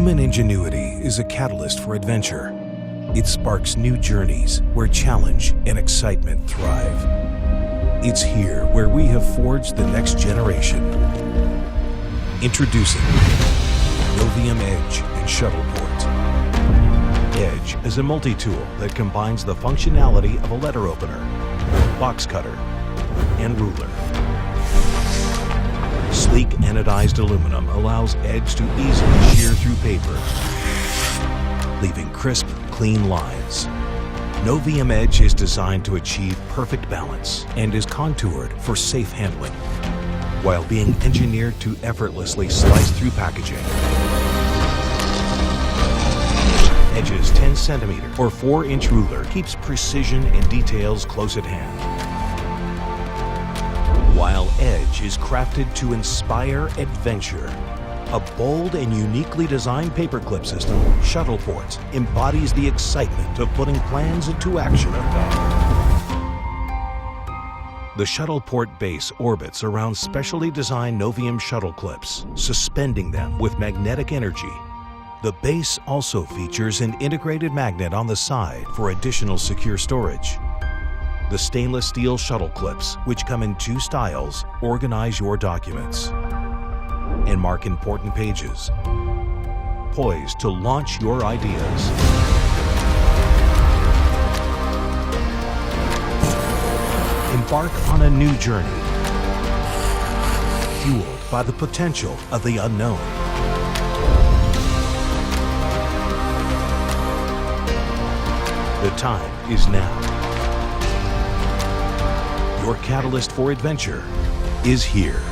Human ingenuity is a catalyst for adventure. It sparks new journeys where challenge and excitement thrive. It's here where we have forged the next generation. Introducing Novium Edge and Shuttleport. Edge is a multi-tool that combines the functionality of a letter opener, box cutter, and ruler. Sleek anodized aluminum allows Edge to easily shear through paper, leaving crisp, clean lines. Novium Edge is designed to achieve perfect balance and is contoured for safe handling, while being engineered to effortlessly slice through packaging. Edge's 10 centimeter or 4-inch ruler keeps precision and details close at hand, while Edge is crafted to inspire adventure. A bold and uniquely designed paperclip system, Shuttleport embodies the excitement of putting plans into action. The Shuttleport base orbits around specially designed Novium shuttle clips, suspending them with magnetic energy. The base also features an integrated magnet on the side for additional secure storage. The stainless steel shuttle clips, which come in 2 styles, organize your documents and mark important pages, poised to launch your ideas. Embark on a new journey, fueled by the potential of the unknown. The time is now. Your catalyst for adventure is here.